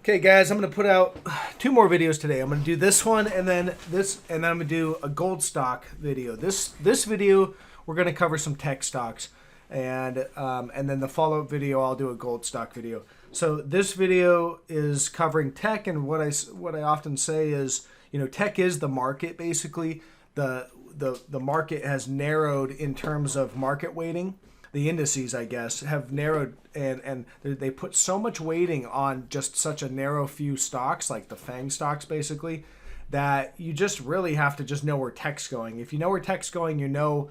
Okay, guys, I'm going to put out two more videos today. I'm going to do this one and then this, and then I'm going to do a gold stock video. This video, we're going to cover some tech stocks, and then the follow-up video, I'll do a gold stock video. So this video is covering tech, and what I often say is, you know, tech is the market. Basically, the market has narrowed in terms of market weighting. The indices, I guess, have narrowed, and they put so much weighting on just such a narrow few stocks, like the FANG stocks, basically, that you just really have to just know where tech's going. If you know where tech's going, you know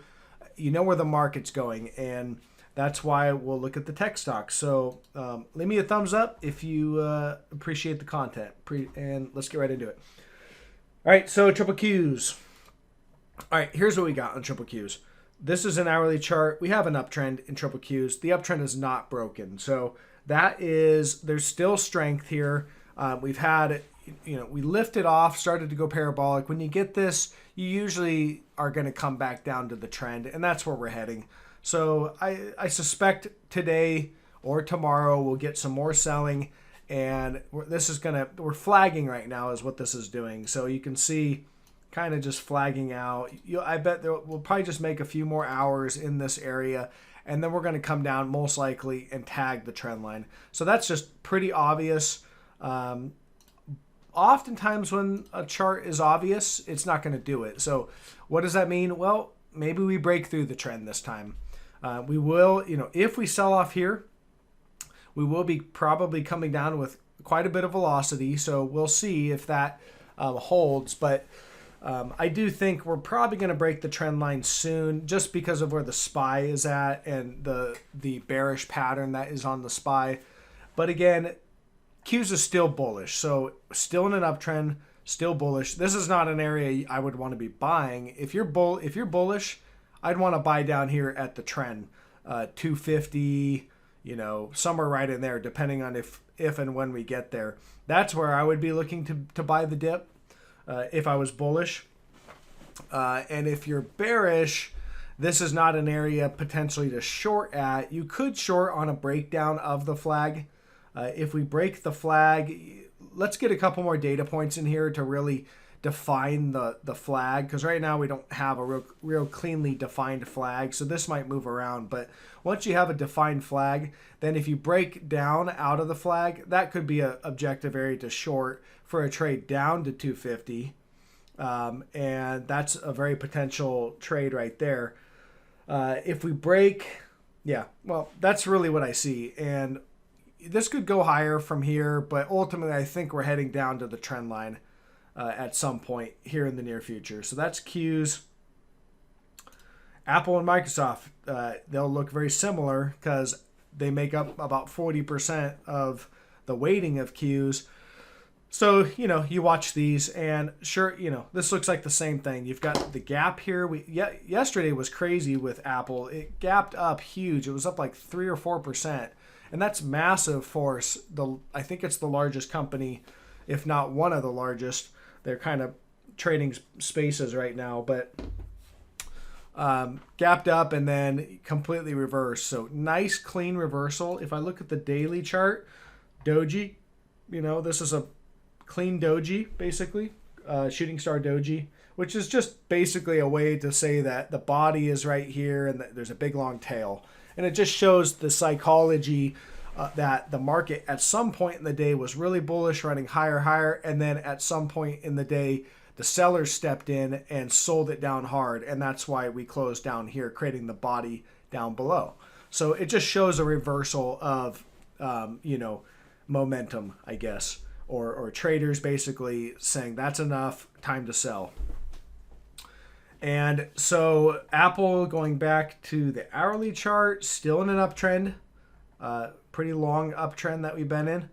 where the market's going, and that's why we'll look at the tech stocks. So leave me a thumbs up if you appreciate the content, and let's get right into it. All right, so triple Qs. All right, here's what we got on triple Qs. This is an hourly chart. We have an uptrend in triple Qs. The uptrend is not broken. So there's still strength here. We've had, we lifted off, started to go parabolic. When you get this, you usually are going to come back down to the trend, and that's where we're heading. So I suspect today or tomorrow we'll get some more selling, and we're flagging right now is what this is doing. So you can see kind of just flagging out. I bet we'll probably just make a few more hours in this area, and then we're going to come down most likely and tag the trend line. So that's just pretty obvious. Oftentimes when a chart is obvious, it's not going to do it. So what does that mean? Well, maybe we break through the trend this time. We will, if we sell off here, we will be probably coming down with quite a bit of velocity. So we'll see if that holds. But I do think we're probably going to break the trend line soon, just because of where the SPY is at and the bearish pattern that is on the SPY. But again, Qs is still bullish, so still in an uptrend, still bullish. This is not an area I would want to be buying. If you're bullish, I'd want to buy down here at the trend, 250, somewhere right in there, depending on if and when we get there. That's where I would be looking to buy the dip. If I was bullish. And if you're bearish, this is not an area potentially to short at. You could short on a breakdown of the flag. If we break the flag, let's get a couple more data points in here to really define the flag, because right now we don't have a real cleanly defined flag, so this might move around. But once you have a defined flag, then if you break down out of the flag, that could be an objective area to short for a trade down to 250, and that's a very potential trade right there. If we break, that's really what I see, and this could go higher from here, but ultimately I think we're heading down to the trend line at some point here in the near future. So that's Qs. Apple and Microsoft, they'll look very similar because they make up about 40% of the weighting of Qs. So, you watch these, and sure, this looks like the same thing. You've got the gap here. Yesterday was crazy with Apple. It gapped up huge. It was up like 3 or 4%, and that's massive for I think it's the largest company, if not one of the largest. They're kind of trading spaces right now, but gapped up and then completely reversed. So nice, clean reversal. If I look at the daily chart, doji, this is a clean doji, basically, shooting star doji, which is just basically a way to say that the body is right here and that there's a big long tail. And it just shows the psychology that the market at some point in the day was really bullish, running higher, and then at some point in the day, the sellers stepped in and sold it down hard, and that's why we closed down here, creating the body down below. So it just shows a reversal of, momentum, I guess, or traders basically saying that's enough, time to sell. And so Apple, going back to the hourly chart, still in an uptrend, pretty long uptrend that we've been in,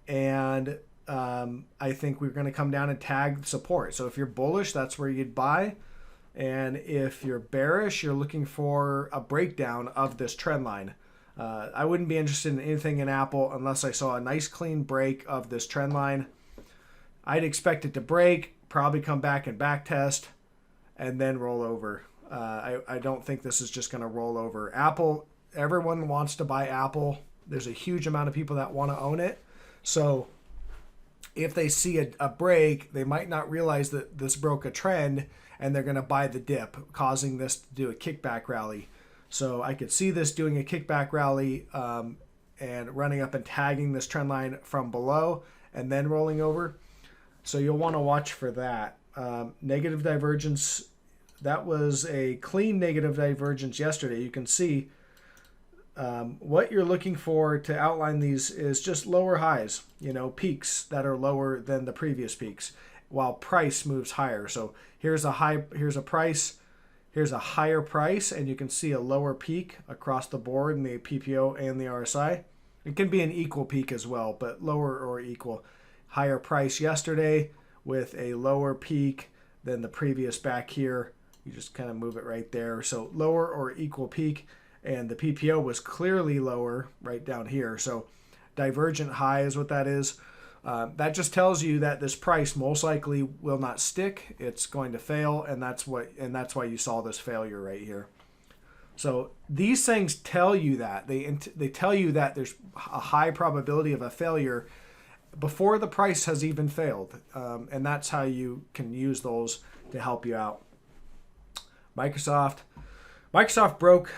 and I think we're going to come down and tag support. So if you're bullish, that's where you'd buy, and if you're bearish, you're looking for a breakdown of this trend line. I wouldn't be interested in anything in Apple unless I saw a nice clean break of this trend line. I'd expect it to break, probably come back and back test, and then roll over. I don't think this is just going to roll over. Apple, everyone wants to buy Apple. There's a huge amount of people that want to own it. So if they see a break, they might not realize that this broke a trend, and they're going to buy the dip, causing this to do a kickback rally. So I could see this doing a kickback rally and running up and tagging this trend line from below and then rolling over. So you'll want to watch for that. Negative divergence, that was a clean negative divergence yesterday. You can see what you're looking for to outline these is just lower highs, peaks that are lower than the previous peaks, while price moves higher. So here's a price, here's a higher price, and you can see a lower peak across the board in the PPO and the RSI. It can be an equal peak as well, but lower or equal. Higher price yesterday with a lower peak than the previous back here. You just kind of move it right there. So lower or equal peak, and the PPO was clearly lower right down here. So divergent high is what that is. That just tells you that this price most likely will not stick. It's going to fail, and that's why you saw this failure right here. So these things tell you that they tell you that there's a high probability of a failure before the price has even failed, and that's how you can use those to help you out. Microsoft broke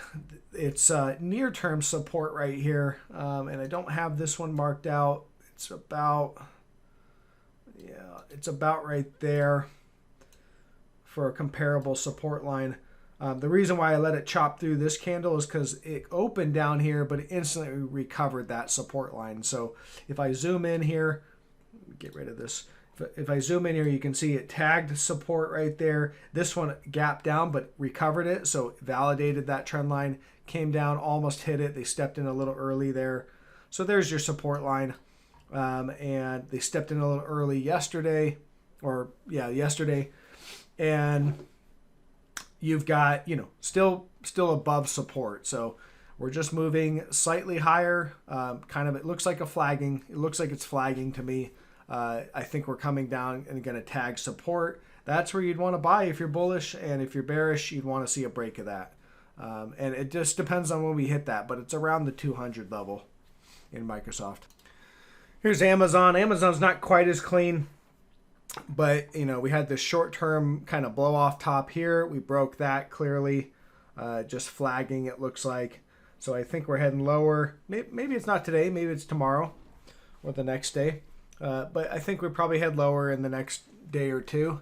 its near-term support right here, and I don't have this one marked out. It's about right there for a comparable support line. The reason why I let it chop through this candle is because it opened down here, but it instantly recovered that support line. So if I zoom in here, get rid of this. If I zoom in here, you can see it tagged support right there. This one gapped down, but recovered it. So it validated that trend line, came down, almost hit it. They stepped in a little early there. So there's your support line. And they stepped in a little early yesterday. And you've got, still above support. So we're just moving slightly higher. It looks like It looks like it's flagging to me. I think we're coming down and going to tag support. That's where you'd want to buy if you're bullish, and if you're bearish, you'd want to see a break of that. And it just depends on when we hit that, but it's around the 200 level in Microsoft. Here's Amazon. Amazon's not quite as clean, but we had this short-term kind of blow off top here. We broke that clearly, just flagging it looks like. So I think we're heading lower. Maybe it's not today. Maybe it's tomorrow or the next day. But I think we probably head lower in the next day or two,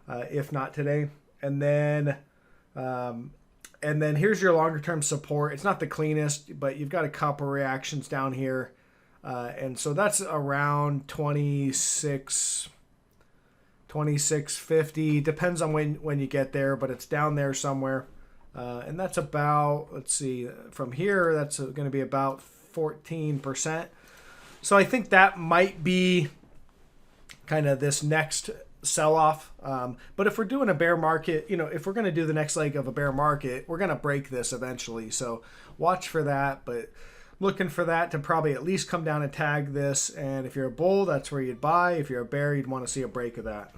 if not today. And then here's your longer term support. It's not the cleanest, but you've got a couple reactions down here. And so that's around 26.50. Depends on when you get there, but it's down there somewhere. And that's about, let's see, from here, that's going to be about 14%. So I think that might be kind of this next sell-off. But if we're doing a bear market, if we're going to do the next leg of a bear market, we're going to break this eventually. So watch for that, but looking for that to probably at least come down and tag this. And if you're a bull, that's where you'd buy. If you're a bear, you'd want to see a break of that.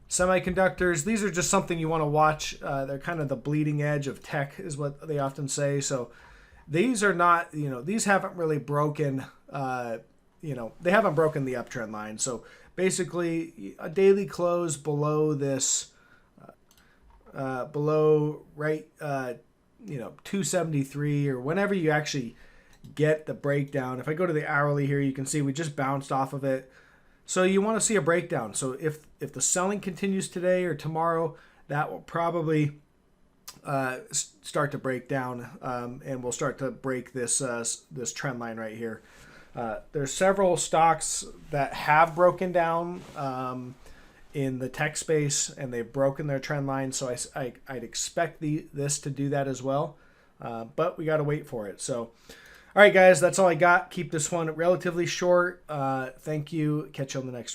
Semiconductors, these are just something you want to watch. They're kind of the bleeding edge of tech is what they often say. So these are not, these haven't really broken, they haven't broken the uptrend line. So basically a daily close below this, below right, 273 or whenever you actually get the breakdown. If I go to the hourly here, you can see we just bounced off of it. So you want to see a breakdown. So if the selling continues today or tomorrow, that will probably start to break down, and we'll start to break this trend line right here. There's several stocks that have broken down in the tech space, and they've broken their trend line. So I'd expect this to do that as well, but we got to wait for it. So, all right, guys, that's all I got. Keep this one relatively short. Thank you. Catch you on the next one.